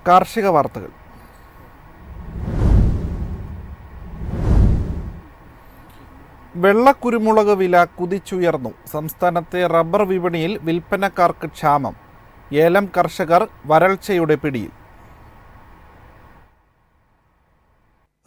കാർഷിക വാർത്തകൾ. വെള്ളക്കുരുമുളക് വില കുതിച്ചുയർന്നു. സംസ്ഥാനത്തെ റബ്ബർ വിപണിയിൽ വിൽപ്പനക്കാർക്ക് ക്ഷാമം. ഏലം കർഷകർ വരൾച്ചയുടെ പിടിയിൽ.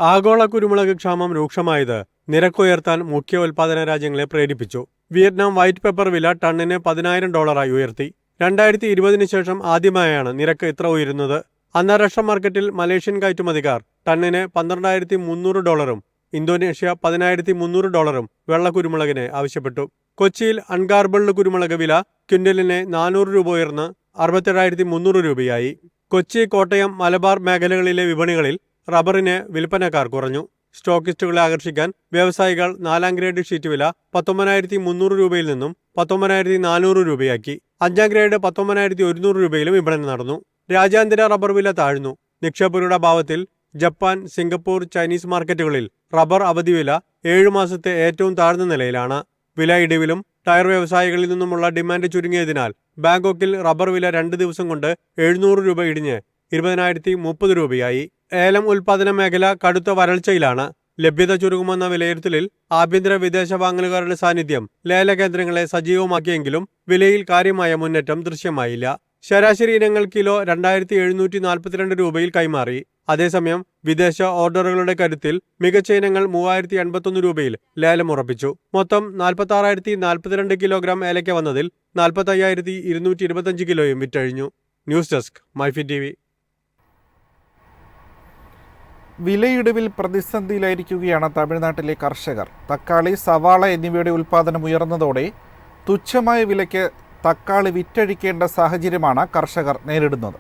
ആഗോള കുരുമുളക് ക്ഷാമം രൂക്ഷമായത് നിരക്കുയർത്താൻ മുഖ്യ ഉൽപാദന രാജ്യങ്ങളെ പ്രേരിപ്പിച്ചു. വിയറ്റ്നാം വൈറ്റ് പെപ്പർ വില ടണ്ണിന് $10,000 ഉയർത്തി. 2020 ശേഷം ആദ്യമായാണ് നിരക്ക് ഇത്ര ഉയരുന്നത്. അന്താരാഷ്ട്ര മാർക്കറ്റിൽ മലേഷ്യൻ കയറ്റുമതിക്കാർ ടണ്ണിന് $12,300 ഇന്തോനേഷ്യ $10,300 വെള്ളക്കുരുമുളകിന് ആവശ്യപ്പെട്ടു. കൊച്ചിയിൽ അൺഗാർബിൾഡ് കുരുമുളക് വില ക്വിന്റലിന് $400 ഉയർന്ന് $67,300 കൊച്ചി, കോട്ടയം, മലബാർ മേഖലകളിലെ വിപണികളിൽ റബ്ബറിന് വിൽപ്പനക്കാർ കുറഞ്ഞു. സ്റ്റോക്കിസ്റ്റുകളെ ആകർഷിക്കാൻ വ്യവസായികൾ 4ാം ഗ്രേഡ് ഷീറ്റ് വില $19,300 നിന്നും $19,400 5ാം ഗ്രേഡ് $19,100 വിപണനം നടന്നു. രാജ്യാന്തര റബ്ബർ വില താഴ്ന്നു. നിക്ഷേപകരുടെ അഭാവത്തിൽ ജപ്പാൻ, സിംഗപ്പൂർ, ചൈനീസ് മാർക്കറ്റുകളിൽ റബ്ബർ അവധി വില 7 മാസത്തെ ഏറ്റവും താഴ്ന്ന നിലയിലാണ്. വില ഇടിവിലും ടയർ വ്യവസായികളിൽ നിന്നുമുള്ള ഡിമാൻഡ് ചുരുങ്ങിയതിനാൽ ബാങ്കോക്കിൽ റബ്ബർ വില 2 ദിവസം കൊണ്ട് $700 ഇടിഞ്ഞ് $20,030 ഏലം ഉൽപാദന മേഖല കടുത്ത വരൾച്ചയിലാണ്. ലഭ്യത ചുരുങ്ങുമെന്ന വിലയിരുത്തലിൽ ആഭ്യന്തര വിദേശ വാങ്ങലുകാരുടെ സാന്നിധ്യം ലേലകേന്ദ്രങ്ങളെ സജീവമാക്കിയെങ്കിലും വിലയിൽ കാര്യമായ മുന്നേറ്റം ദൃശ്യമായില്ല. ശരാശരി ഇനങ്ങൾ കിലോ $2,742 കൈമാറി. അതേസമയം വിദേശ ഓർഡറുകളുടെ കരുത്തിൽ മികച്ച ഇനങ്ങൾ $3,081 ലേലമുറപ്പിച്ചു. മൊത്തം 46,042 കിലോഗ്രാം ഏലയ്ക്ക വന്നതിൽ 45,225 കിലോയും വിറ്റഴിഞ്ഞു. News desk MyFin TV. വിലയിടിവിൽ പ്രതിസന്ധിയിലായിരിക്കുകയാണ് തമിഴ്നാട്ടിലെ കർഷകർ. തക്കാളി, സവാള എന്നിവയുടെ ഉൽപ്പാദനം ഉയർന്നതോടെ തുച്ഛമായ വിലയ്ക്ക് തക്കാളി വിറ്റഴിക്കേണ്ട സാഹചര്യമാണ് കർഷകർ നേരിടുന്നത്.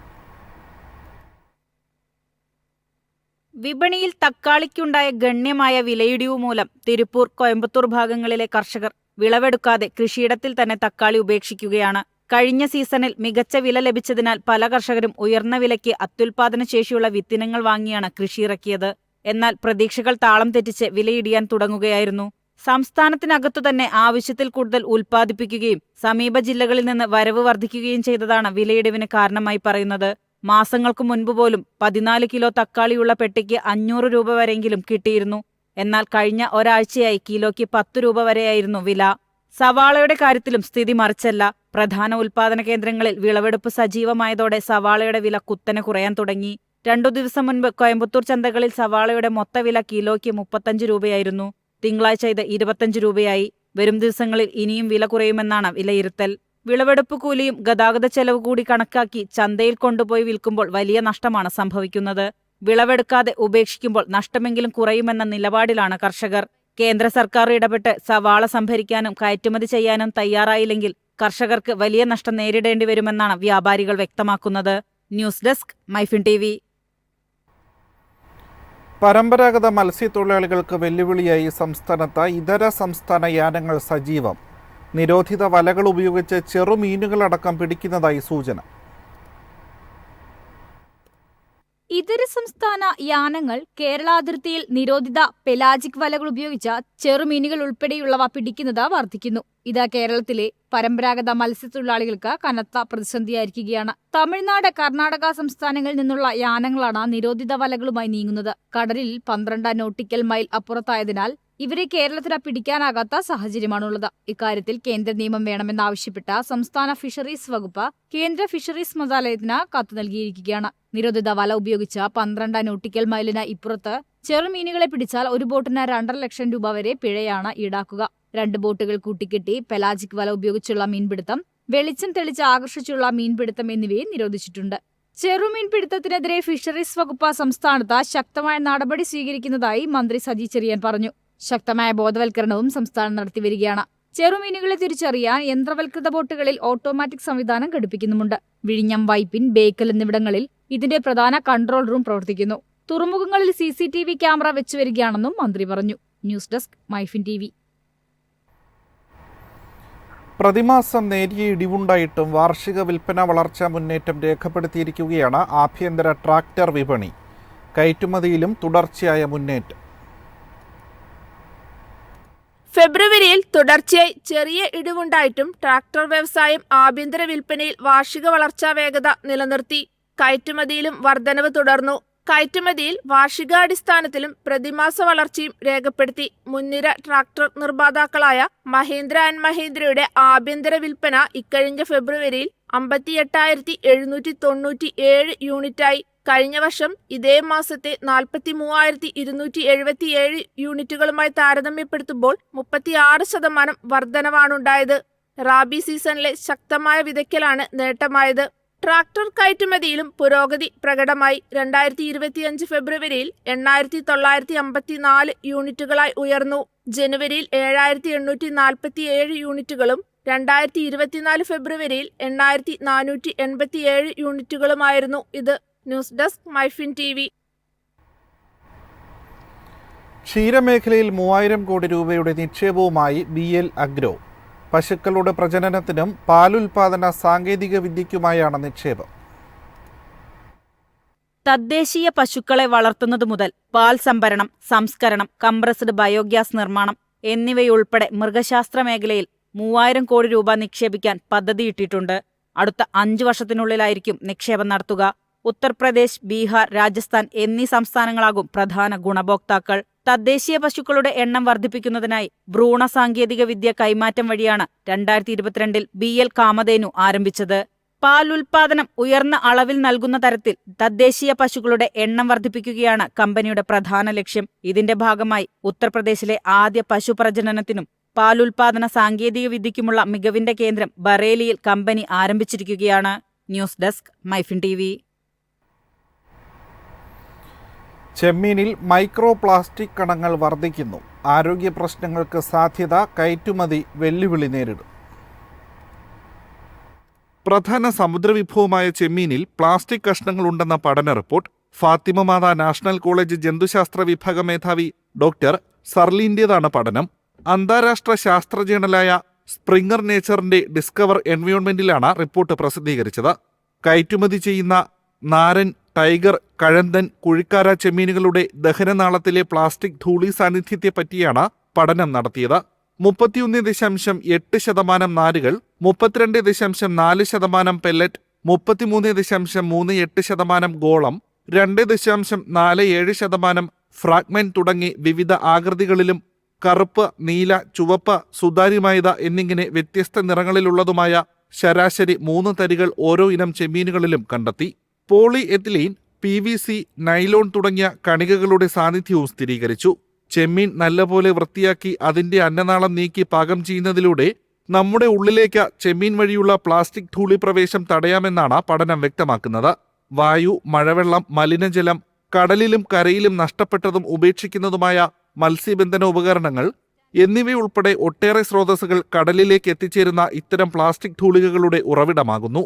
വിപണിയിൽ തക്കാളിക്കുണ്ടായ ഗണ്യമായ വിലയിടിവ് മൂലം തിരുപ്പൂർ, കോയമ്പത്തൂർ ഭാഗങ്ങളിലെ കർഷകർ വിളവെടുക്കാതെ കൃഷിയിടത്തിൽ തന്നെ തക്കാളി ഉപേക്ഷിക്കുകയാണ്. കഴിഞ്ഞ സീസണിൽ മികച്ച വില ലഭിച്ചതിനാൽ പല കർഷകരും ഉയർന്ന വിലയ്ക്ക് അത്യുൽപാദന ശേഷിയുള്ള വിത്തിനങ്ങൾ വാങ്ങിയാണ് കൃഷിയിറക്കിയത്. എന്നാൽ പ്രതീക്ഷകൾ താളം തെറ്റിച്ച് വിലയിടിയാൻ തുടങ്ങുകയായിരുന്നു. സംസ്ഥാനത്തിനകത്തു തന്നെ ആവശ്യത്തിൽ കൂടുതൽ ഉൽപ്പാദിപ്പിക്കുകയും സമീപ ജില്ലകളിൽ നിന്ന് വരവ് വർദ്ധിക്കുകയും ചെയ്തതാണ് വിലയിടിവിന് കാരണമായി പറയുന്നത്. മാസങ്ങൾക്കു മുൻപ് പോലും 14 കിലോ തക്കാളിയുള്ള പെട്ടിക്ക് $500 വരെയെങ്കിലും കിട്ടിയിരുന്നു. എന്നാൽ കഴിഞ്ഞ ഒരാഴ്ചയായി കിലോയ്ക്ക് $10 വരെയായിരുന്നു വില. സവാളയുടെ കാര്യത്തിലും സ്ഥിതി മറിച്ചല്ല. പ്രധാന ഉൽപാദന കേന്ദ്രങ്ങളിൽ വിളവെടുപ്പ് സജീവമായതോടെ സവാളയുടെ വില കുത്തനെ കുറയാൻ തുടങ്ങി. 2 ദിവസം മുൻപ് കോയമ്പത്തൂർ ചന്തകളിൽ സവാളയുടെ മൊത്തവില കിലോയ്ക്ക് $35 തിങ്കളാഴ്ച ഇത് $25. വരും ദിവസങ്ങളിൽ ഇനിയും വില കുറയുമെന്നാണ് വിലയിരുത്തൽ. വിളവെടുപ്പ് കൂലിയും ഗതാഗത ചെലവ് കൂടി കണക്കാക്കി ചന്തയിൽ കൊണ്ടുപോയി വിൽക്കുമ്പോൾ വലിയ നഷ്ടമാണ് സംഭവിക്കുന്നത്. വിളവെടുക്കാതെ ഉപേക്ഷിക്കുമ്പോൾ നഷ്ടമെങ്കിലും കുറയുമെന്ന നിലപാടിലാണ് കർഷകർ. കേന്ദ്ര സർക്കാർ ഇടപെട്ട് സവാള സംഭരിക്കാനും കയറ്റുമതി ചെയ്യാനും തയ്യാറായില്ലെങ്കിൽ കർഷകർക്ക് വലിയ നഷ്ടം നേരിടേണ്ടി വരുമെന്നാണ് വ്യാപാരികൾ വ്യക്തമാക്കുന്നത്. News desk MyFin TV. പരമ്പരാഗത മത്സ്യത്തൊഴിലാളികൾക്ക് വെല്ലുവിളിയായി സംസ്ഥാനത്ത് ഇതര സംസ്ഥാന യാനങ്ങൾ സജീവം. നിരോധിത വലകൾ ഉപയോഗിച്ച് ചെറുമീനുകളടക്കം പിടിക്കുന്നതായി സൂചന. ഇതര സംസ്ഥാന യാനങ്ങൾ കേരളാതിർത്തിയിൽ നിരോധിത പെലാജിക് വലകൾ ഉപയോഗിച്ച ചെറുമീനുകൾ ഉൾപ്പെടെയുള്ളവ പിടിക്കുന്നത് വർദ്ധിക്കുന്നു. ഇത് കേരളത്തിലെ പരമ്പരാഗത മത്സ്യത്തൊഴിലാളികൾക്ക് കനത്ത പ്രതിസന്ധിയായിരിക്കുകയാണ്. തമിഴ്നാട്, കർണാടക സംസ്ഥാനങ്ങളിൽ നിന്നുള്ള യാനങ്ങളാണ് നിരോധിത വലകളുമായി നീങ്ങുന്നത്. കടലിൽ 12 നോട്ടിക്കൽ മൈൽ അപ്പുറത്തായതിനാൽ ഇവരെ കേരളത്തിന് പിടിക്കാനാകാത്ത സാഹചര്യമാണുള്ളത്. ഇക്കാര്യത്തിൽ കേന്ദ്ര നിയമം വേണമെന്നാവശ്യപ്പെട്ട സംസ്ഥാന ഫിഷറീസ് വകുപ്പ് കേന്ദ്ര ഫിഷറീസ് മന്ത്രാലയത്തിന് കത്ത് നൽകിയിരിക്കുകയാണ്. നിരോധിത വല ഉപയോഗിച്ച് 12 നോട്ടിക്കൽ മൈലിന് ഇപ്പുറത്ത് ചെറുമീനുകളെ പിടിച്ചാൽ ഒരു ബോട്ടിന് $2.5 ലക്ഷം വരെ പിഴയാണ് ഈടാക്കുക. 2 ബോട്ടുകൾ കൂട്ടിക്കെട്ടി പെലാജിക് വല ഉപയോഗിച്ചുള്ള മീൻപിടുത്തം, വെളിച്ചം തെളിച്ച് ആകർഷിച്ചുള്ള മീൻപിടുത്തം എന്നിവയെ നിരോധിച്ചിട്ടുണ്ട്. ചെറുമീൻപിടുത്തത്തിനെതിരെ ഫിഷറീസ് വകുപ്പ് സംസ്ഥാനത്ത് ശക്തമായ നടപടി സ്വീകരിക്കുന്നതായി മന്ത്രി സജി ചെറിയാൻ പറഞ്ഞു. ശക്തമായ ബോധവൽക്കരണവും സംസ്ഥാനം നടത്തിവരികയാണ്. ചെറുമീനുകളെ തിരിച്ചറിയാൻ യന്ത്രവൽകൃത ബോട്ടുകളിൽ ഓട്ടോമാറ്റിക് സംവിധാനം ഘടിപ്പിക്കുന്നുമുണ്ട്. വിഴിഞ്ഞം, വൈപ്പിൻ, ബേക്കൽ എന്നിവിടങ്ങളിൽ ഇതിന്റെ പ്രധാന കൺട്രോൾ റൂം പ്രവർത്തിക്കുന്നു. തുറമുഖങ്ങളിൽ CCTV ക്യാമറ വെച്ചുവരികയാണെന്നും മന്ത്രി പറഞ്ഞു. News desk MyFin TV. പ്രതിമാസം നേരിയ ഇടിവുണ്ടായിട്ടും വാർഷിക വിൽപ്പന വളർച്ചാ മുന്നേറ്റം രേഖപ്പെടുത്തിയിരിക്കുകയാണ് ആഭ്യന്തര ട്രാക്ടർ വിപണി. കയറ്റുമതിയിലും തുടർച്ചയായ മുന്നേറ്റം. ഫെബ്രുവരിയിൽ തുടർച്ചയായി ചെറിയ ഇടിവുണ്ടായിട്ടും ട്രാക്ടർ വ്യവസായം ആഭ്യന്തര വിൽപ്പനയിൽ വാർഷിക വളർച്ചാ വേഗത നിലനിർത്തി. കയറ്റുമതിയിലും വർധനവ് തുടർന്നു. കയറ്റുമതിയിൽ വാർഷികാടിസ്ഥാനത്തിലും പ്രതിമാസ വളർച്ചയും രേഖപ്പെടുത്തി. മുൻനിര ട്രാക്ടർ നിർമ്മാതാക്കളായ മഹീന്ദ്ര ആൻഡ് മഹീന്ദ്രയുടെ ആഭ്യന്തര വിൽപ്പന ഇക്കഴിഞ്ഞ ഫെബ്രുവരിയിൽ 58,797 യൂണിറ്റായി. കഴിഞ്ഞ വർഷം ഇതേ മാസത്തെ 43,277 യൂണിറ്റുകളുമായി താരതമ്യപ്പെടുത്തുമ്പോൾ 36% വർധനവാണുണ്ടായത്. റാബി സീസണിലെ ശക്തമായ വിതയ്ക്കലാണ് നേട്ടമായത്. ട്രാക്ടർ കയറ്റുമതിയിലും പുരോഗതി പ്രകടമായി. 2025 ഫെബ്രുവരിയിൽ 8,954 യൂണിറ്റുകളായി ഉയർന്നു. ജനുവരിയിൽ 7,847 യൂണിറ്റുകളും 2024 ഫെബ്രുവരിയിൽ 8,487 യൂണിറ്റുകളുമായിരുന്നു ഇത്. News desk MyFin TV. ക്ഷീരമേഖലയിൽ 3000 കോടി രൂപയുടെ നിക്ഷേപവുമായി BL അഗ്രോ. പശുക്കളുടെ പ്രജനനത്തിനും പാലുൽപാദന സാങ്കേതിക വിദ്യയ്ക്കുമായാണ് നിക്ഷേപം. തദ്ദേശീയ പശുക്കളെ വളർത്തുന്നത് മുതൽ പാൽ സംഭരണം, സംസ്കരണം, കംപ്രസ്ഡ് ബയോഗ്യാസ് നിർമ്മാണം എന്നിവയുൾപ്പെടെ മൃഗശാസ്ത്ര മേഖലയിൽ 3000 കോടി രൂപ നിക്ഷേപിക്കാൻ പദ്ധതിയിട്ടിട്ടുണ്ട്. അടുത്ത 5 വർഷത്തിനുള്ളിലായിരിക്കും നിക്ഷേപം നടത്തുക. ഉത്തർപ്രദേശ്, ബീഹാർ, രാജസ്ഥാൻ എന്നീ സംസ്ഥാനങ്ങളാകും പ്രധാന ഗുണഭോക്താക്കൾ. തദ്ദേശീയ പശുക്കളുടെ എണ്ണം വർദ്ധിപ്പിക്കുന്നതിനായി ഭ്രൂണ സാങ്കേതിക വിദ്യ കൈമാറ്റം വഴിയാണ് 2022 BL കാമധേനു ആരംഭിച്ചത്. പാലുൽപാദനം ഉയർന്ന അളവിൽ നൽകുന്ന തരത്തിൽ തദ്ദേശീയ പശുക്കളുടെ എണ്ണം വർദ്ധിപ്പിക്കുകയാണ് കമ്പനിയുടെ പ്രധാന ലക്ഷ്യം. ഇതിന്റെ ഭാഗമായി ഉത്തർപ്രദേശിലെ ആദ്യ പശുപ്രജനനത്തിനും പാലുൽപാദന സാങ്കേതിക വിദ്യയ്ക്കുമുള്ള മികവിന്റെ കേന്ദ്രം ബറേലിയിൽ കമ്പനി ആരംഭിച്ചിരിക്കുകയാണ്. News desk MyFin TV. ചെമ്മീനിൽ മൈക്രോ പ്ലാസ്റ്റിക് കണങ്ങൾ വർദ്ധിക്കുന്നു. ആരോഗ്യ പ്രശ്നങ്ങൾക്ക് സാധ്യത. കയറ്റുമതി വെല്ലുവിളി നേരിടും. പ്രധാന സമുദ്രവിഭവമായ ചെമ്മീനിൽ പ്ലാസ്റ്റിക് കഷ്ണങ്ങളുണ്ടെന്ന പഠന റിപ്പോർട്ട് ഫാത്തിമ മാതാ നാഷണൽ കോളേജ് ജന്തുശാസ്ത്ര വിഭാഗ മേധാവി ഡോക്ടർ സർലീൻ്റേതാണ് പഠനം. അന്താരാഷ്ട്ര ശാസ്ത്ര ജേണലായ സ്പ്രിംഗർ നേച്ചറിന്റെ ഡിസ്കവർ എൻവയോൺമെന്റിലാണ് റിപ്പോർട്ട് പ്രസിദ്ധീകരിച്ചത്. കയറ്റുമതി ചെയ്യുന്ന നാരൻ, ടൈഗർ, കഴന്തൻ, കുഴിക്കാര ചെമ്മീനുകളുടെ ദഹനനാളത്തിലെ പ്ലാസ്റ്റിക് ധൂളി സാന്നിധ്യത്തെപ്പറ്റിയാണ് പഠനം നടത്തിയത്. 31.8% നാരുകൾ, 32.4% പെല്ലറ്റ്, 33.38% ഗോളം, 2.47% ഫ്രാഗ്മെന്റ് തുടങ്ങി വിവിധ ആകൃതികളിലും കറുപ്പ്, നീല, ചുവപ്പ്, സുതാര്യമായത് എന്നിങ്ങനെ വ്യത്യസ്ത നിറങ്ങളിലുള്ളതുമായ ശരാശരി 3 തരികൾ ഓരോ ഇനം ചെമ്മീനുകളിലും കണ്ടെത്തി. പോളി എത്തിലീൻ, PVC, നൈലോൺ തുടങ്ങിയ കണികകളുടെ സാന്നിധ്യവും സ്ഥിരീകരിച്ചു. ചെമ്മീൻ നല്ലപോലെ വൃത്തിയാക്കി അതിന്റെ അന്നനാളം നീക്കി പാകം ചെയ്യുന്നതിലൂടെ നമ്മുടെ ഉള്ളിലേക്ക് ചെമ്മീൻ വഴിയുള്ള പ്ലാസ്റ്റിക് ധൂളി പ്രവേശം തടയാമെന്നാണ് പഠനം വ്യക്തമാക്കുന്നത്. വായു, മഴവെള്ളം, മലിനജലം, കടലിലും കരയിലും നഷ്ടപ്പെട്ടതും ഉപേക്ഷിക്കുന്നതുമായ മത്സ്യബന്ധന ഉപകരണങ്ങൾ എന്നിവയുൾപ്പെടെ ഒട്ടേറെ സ്രോതസ്സുകൾ കടലിലേക്ക് എത്തിച്ചേരുന്ന ഇത്തരം പ്ലാസ്റ്റിക് ധൂളികകളുടെ ഉറവിടമാകുന്നു.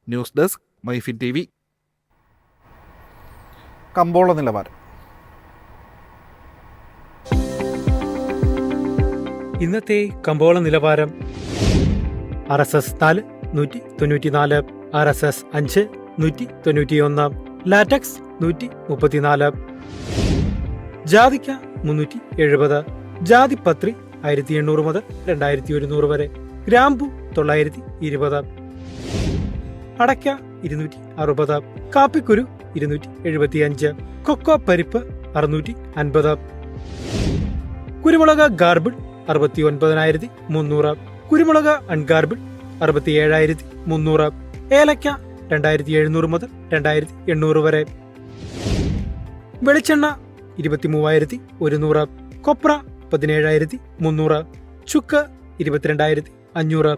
News desk MyFin TV. കമ്പോള നിലവാരം. ഇന്നത്തെ കമ്പോള നിലവാരം: RSS 4 194, RSS 5 191, ലാറ്റക്സ് 134, ജാതിക്ക 370, ജാതിപത്രി 1800 മുതൽ 2100 വരെ, ഗ്രാമ്പു 920, അടയ്ക്ക 260, കാപ്പിക്കുരു 275, കൊക്കോ പരിപ്പ് 650, കുരുമുളക് ഗാർബിൾ 69,300, കുരുമുളക് അൺഗാർബിൾ 67,300, ഏലക്ക 2700 മുതൽ 2800 വരെ, വെളിച്ചെണ്ണ 23,100, കൊപ്ര 17,300, ചുക്ക് 22,500.